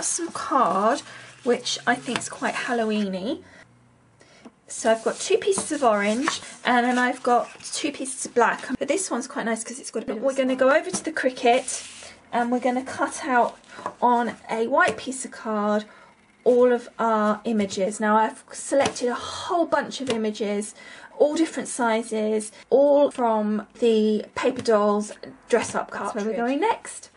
some card, which I think is quite Halloween-y. So I've got 2 pieces of orange, and then I've got 2 pieces of black. But this one's quite nice because it's got a bit of... We're going to go over to the Cricut, and we're going to cut out on a white piece of card all of our images. Now I've selected a whole bunch of images, all different sizes, all from the Paper Dolls dress up cartridge. That's where we're going next.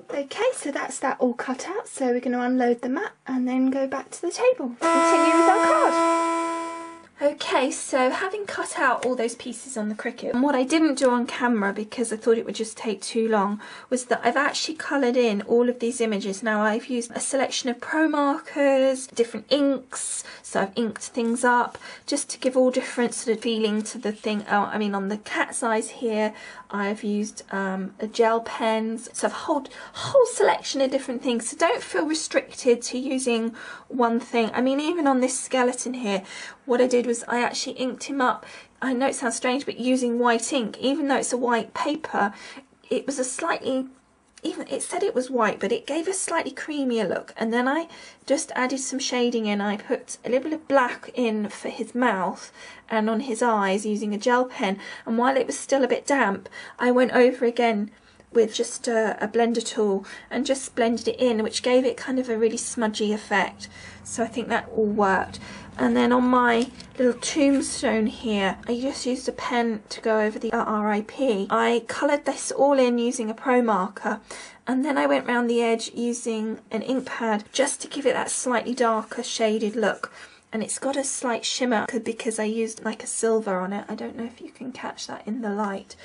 Okay, so that's that all cut out, so we're going to unload the mat and then go back to the table. Continue with our card. Okay, so having cut out all those pieces on the Cricut, and what I didn't do on camera because I thought it would just take too long, was that I've actually coloured in all of these images. Now I've used a selection of pro markers, different inks, so I've inked things up just to give all different sort of feeling to the thing. I mean, on the cat's eyes here, I've used a gel pens, so I've whole selection of different things, so don't feel restricted to using one thing. I mean, even on this skeleton here, what I did was I actually inked him up. I know it sounds strange, but using white ink, even though it's a white paper, it was a slightly, even it said it was white, but it gave a slightly creamier look. And then I just added some shading in. I put a little bit of black in for his mouth and on his eyes using a gel pen. And while it was still a bit damp, I went over again with just a blender tool and just blended it in, which gave it kind of a really smudgy effect. So I think that all worked. And then on my little tombstone here, I just used a pen to go over the RIP. I coloured this all in using a pro marker, and then I went round the edge using an ink pad just to give it that slightly darker shaded look. And it's got a slight shimmer because I used like a silver on it. I don't know if you can catch that in the light.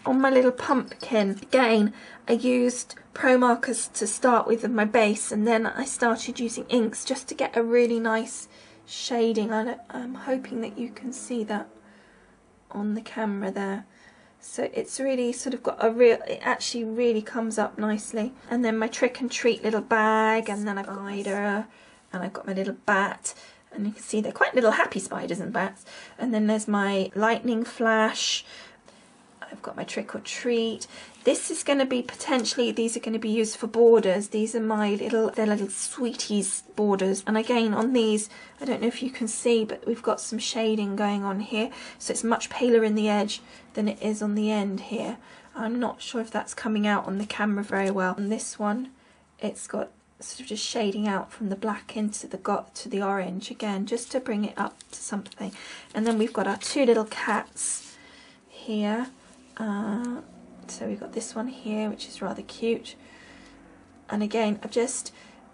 On my little pumpkin, again, I used pro markers to start with my base, and then I started using inks just to get a really nice shading on it. I'm hoping that you can see that on the camera there. So it's really sort of got a real, it actually really comes up nicely. And then my trick and treat little bag, and then I've got my spider, and I've got my little bat. And you can see they're quite little happy spiders and bats. And then there's my lightning flash. I've got my trick or treat. This is going to be potentially, these are going to be used for borders. These are my little, they're little sweeties borders. And again, on these, I don't know if you can see, but we've got some shading going on here. So it's much paler in the edge than it is on the end here. I'm not sure if that's coming out on the camera very well. On this one, it's got sort of just shading out from the black into the orange again, just to bring it up to something. And then we've got our 2 little cats here. So we've got this one here, which is rather cute. And again, I've just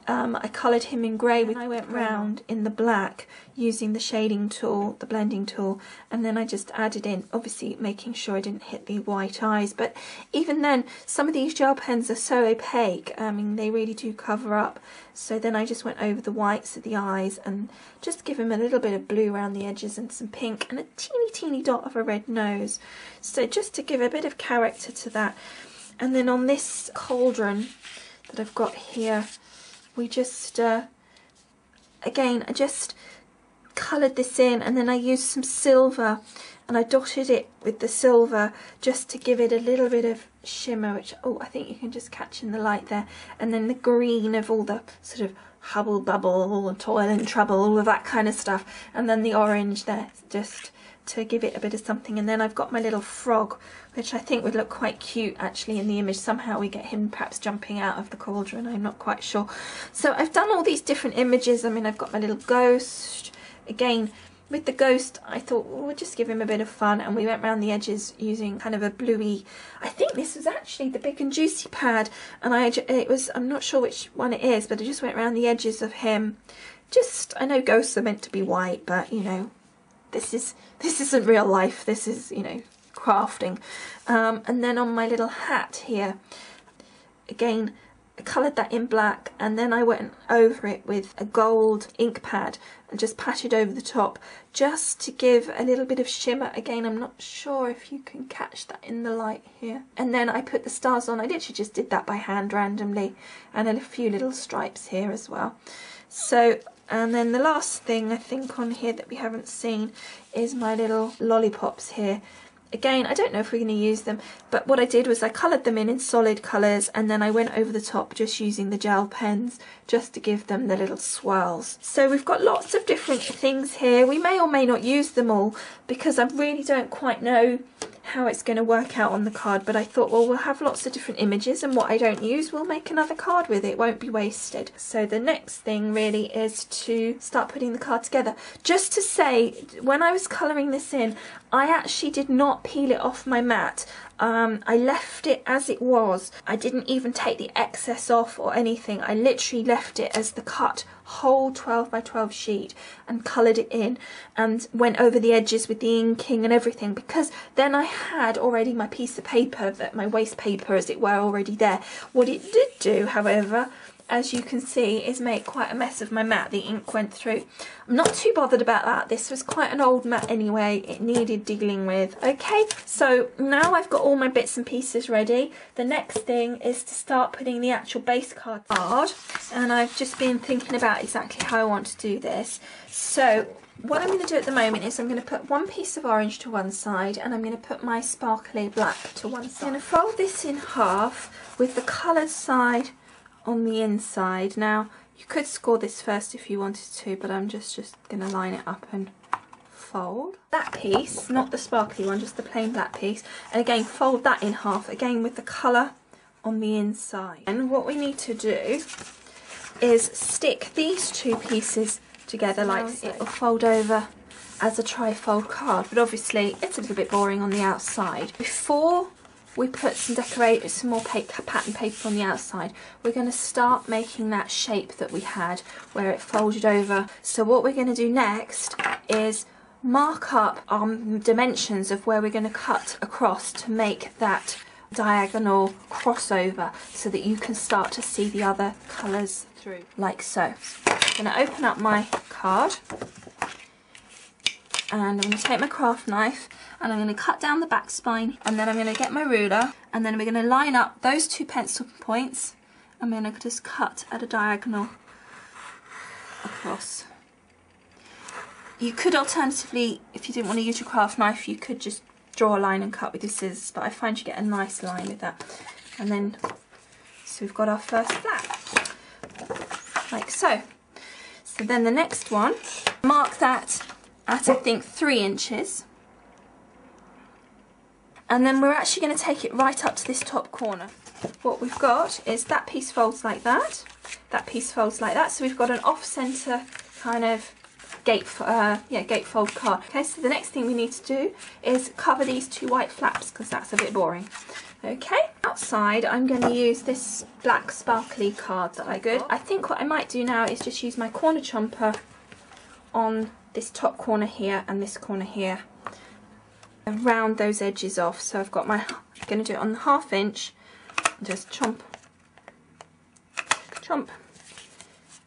I coloured him in grey when I went round in the black using the shading tool, the blending tool, and then I just added in, obviously making sure I didn't hit the white eyes. But even then, some of these gel pens are so opaque, I mean, they really do cover up. So then I just went over the whites of the eyes and just give him a little bit of blue around the edges and some pink and a teeny dot of a red nose. So just to give a bit of character to that. And then on this cauldron that I've got here, we just, again, I just coloured this in, and then I used some silver and I dotted it with the silver just to give it a little bit of shimmer, which, oh, I think you can just catch in the light there. And then the green of all the sort of hubble bubble and toil and trouble, all of that kind of stuff. And then the orange there, just to give it a bit of something. And then I've got my little frog, which I think would look quite cute actually in the image. Somehow we get him perhaps jumping out of the cauldron, I'm not quite sure. So I've done all these different images. I mean, I've got my little ghost. Again, with the ghost, I thought, well, we'll just give him a bit of fun, and we went around the edges using kind of a bluey, I think this was actually the Big and Juicy pad, and I'm not sure which one it is, but I just went around the edges of him. Just, I know ghosts are meant to be white, but you know, this isn't real life, this is, you know, crafting. And then on my little hat here, again, coloured that in black, and then I went over it with a gold ink pad and just patted over the top just to give a little bit of shimmer. Again, I'm not sure if you can catch that in the light here. And then I put the stars on. I literally just did that by hand randomly, and a few little stripes here as well. So, and then the last thing I think on here that we haven't seen is my little lollipops here. Again, I don't know if we're going to use them, but what I did was I coloured them in solid colours, and then I went over the top just using the gel pens just to give them the little swirls. So we've got lots of different things here. We may or may not use them all because I really don't quite know how it's going to work out on the card, but I thought, well, we'll have lots of different images, and what I don't use, we'll make another card with it. It won't be wasted. So the next thing really is to start putting the card together. Just to say, when I was colouring this in, I actually did not peel it off my mat. I left it as it was. I didn't even take the excess off or anything. I literally left it as the cut whole 12 by 12 sheet and coloured it in and went over the edges with the inking and everything, because then I had already my piece of paper, that my waste paper as it were, already there. What it did do, however, as you can see, is make quite a mess of my mat. The ink went through. I'm not too bothered about that. This was quite an old mat anyway. It needed dealing with. Okay, so now I've got all my bits and pieces ready. The next thing is to start putting the actual base card, and I've just been thinking about exactly how I want to do this. So what I'm going to do at the moment is I'm going to put one piece of orange to one side, and I'm going to put my sparkly black to one side. I'm going to fold this in half with the coloured side on the inside. Now you could score this first if you wanted to, but I'm just going to line it up and fold that piece, not the sparkly one, just the plain black piece, and again fold that in half, again with the colour on the inside. And what we need to do is stick these two pieces together like it'll fold over as a tri-fold card, but obviously it's a little bit boring on the outside. Before we put some more pattern paper on the outside, we're going to start making that shape that we had where it folded over. So what we're going to do next is mark up our dimensions of where we're going to cut across to make that diagonal crossover, so that you can start to see the other colours through, like so. I'm going to open up my card, and I'm going to take my craft knife and I'm going to cut down the back spine, and then I'm going to get my ruler, and then we're going to line up those two pencil points. I'm going to just cut at a diagonal across. You could alternatively, if you didn't want to use your craft knife, you could just draw a line and cut with your scissors, but I find you get a nice line with that. And then, so we've got our first flap, like so. So then the next one, mark that at I think 3 inches. And then we're actually going to take it right up to this top corner. What we've got is that piece folds like that, that piece folds like that, so we've got an off-centre kind of gatefold card. Okay, so the next thing we need to do is cover these two white flaps, because that's a bit boring. Okay, outside I'm going to use this black sparkly card that I got. I think what I might do now is just use my corner chomper on this top corner here and this corner here, and round those edges off. So I've got my, I'm going to do it on the 1/2 inch, just chomp, chomp,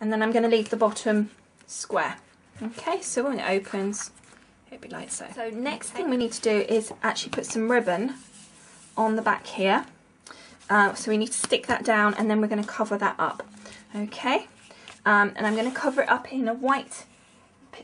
and then I'm going to leave the bottom square. Okay, so when it opens, it'll be like so. So next thing we need to do is actually put some ribbon on the back here. So we need to stick that down, and then we're going to cover that up. Okay, and I'm going to cover it up in a white,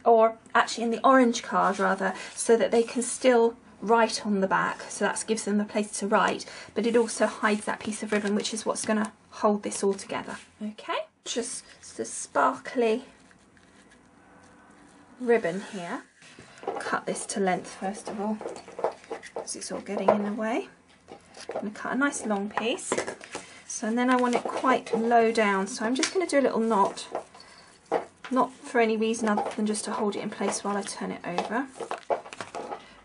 or actually in the orange card rather, so that they can still write on the back. So that gives them a place to write, but it also hides that piece of ribbon, which is what's going to hold this all together. Okay, just the sparkly ribbon here. Cut this to length first of all, because it's all getting in the way. I'm going to cut a nice long piece. So, and then I want it quite low down, so I'm just going to do a little knot. Not for any reason other than just to hold it in place while I turn it over.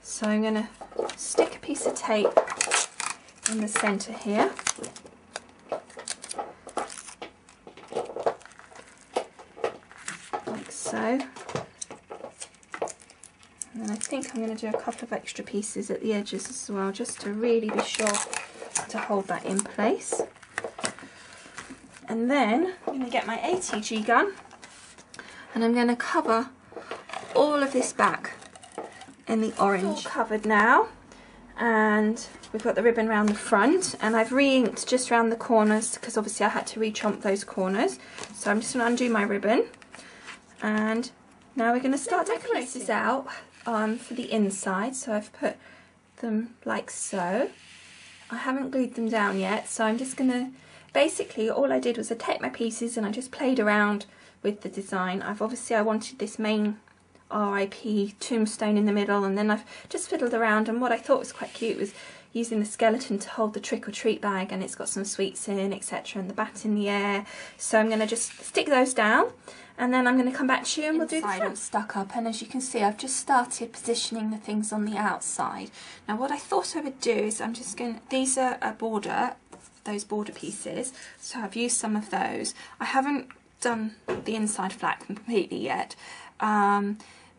So I'm going to stick a piece of tape in the centre here. Like so. And then I think I'm going to do a couple of extra pieces at the edges as well, just to really be sure to hold that in place. And then I'm going to get my ATG gun and I'm going to cover all of this back in the orange. It's all covered now, and we've got the ribbon around the front, and I've re-inked just around the corners because obviously I had to re-chomp those corners. So I'm just going to undo my ribbon, and now we're going to start decorating. This out for the inside, so I've put them like so. I haven't glued them down yet, so I'm just going to, basically all I did was I taped my pieces and I just played around with the design. I wanted this main RIP tombstone in the middle, and then I've just fiddled around, and what I thought was quite cute was using the skeleton to hold the trick-or-treat bag, and it's got some sweets in, etc., and the bat in the air. So I'm going to just stick those down, and then I'm going to come back to you and we'll do the front. Stuck up, and as you can see I've just started positioning the things on the outside. Now what I thought I would do is I'm just going to, these are a border, those border pieces, so I've used some of those. I haven't done the inside flap completely yet,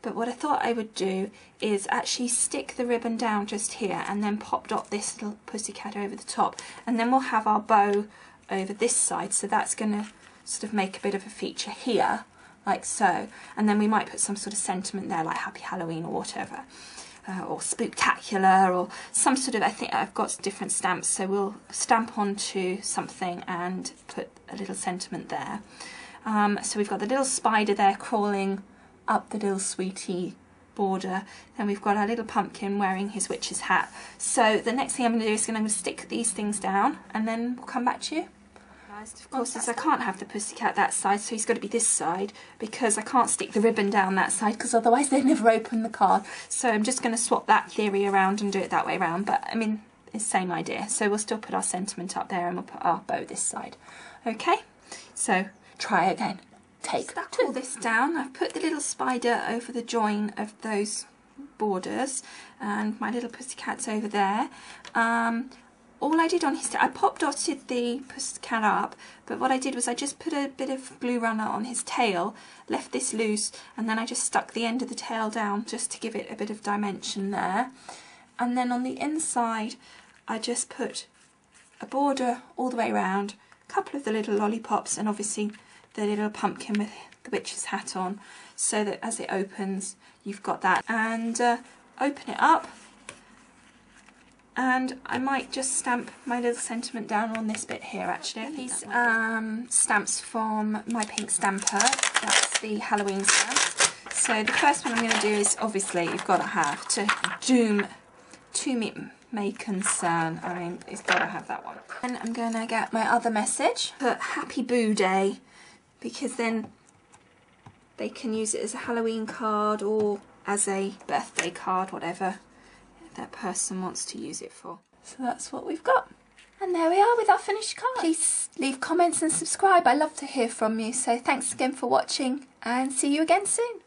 but what I thought I would do is actually stick the ribbon down just here and then pop dot this little pussycat over the top, and then we'll have our bow over this side, so that's going to sort of make a bit of a feature here, like so, and then we might put some sort of sentiment there like Happy Halloween or whatever, or Spooktacular or some sort of, I think I've got different stamps, so we'll stamp onto something and put a little sentiment there. So we've got the little spider there crawling up the little sweetie border, then we've got our little pumpkin wearing his witch's hat. So the next thing I'm going to do is I'm going to stick these things down, and then we'll come back to you. Of course, as I can't have the pussycat that side, so he's got to be this side, because I can't stick the ribbon down that side because otherwise they'd never open the card. So I'm just going to swap that theory around and do it that way around, but I mean it's the same idea. So we'll still put our sentiment up there and we'll put our bow this side. Okay, so try again. Take that. All this down. I've put the little spider over the join of those borders, and my little pussycat's over there. All I did on his, I pop dotted the pussycat up, but what I did was I just put a bit of glue runner on his tail, left this loose, and then I just stuck the end of the tail down just to give it a bit of dimension there. And then on the inside, I just put a border all the way around, a couple of the little lollipops, and obviously the little pumpkin with the witch's hat on, so that as it opens you've got that. And open it up, and I might just stamp my little sentiment down on this bit here actually. These stamps from my pink stamper, that's the Halloween stamp. So the first one I'm going to do is, obviously you've got to have to me may concern, I mean it's got to have that one. And I'm going to get my other message, put Happy Boo Day, because then they can use it as a Halloween card or as a birthday card, whatever that person wants to use it for. So that's what we've got. And there we are with our finished card. Please leave comments and subscribe. I love to hear from you. So thanks again for watching, and see you again soon.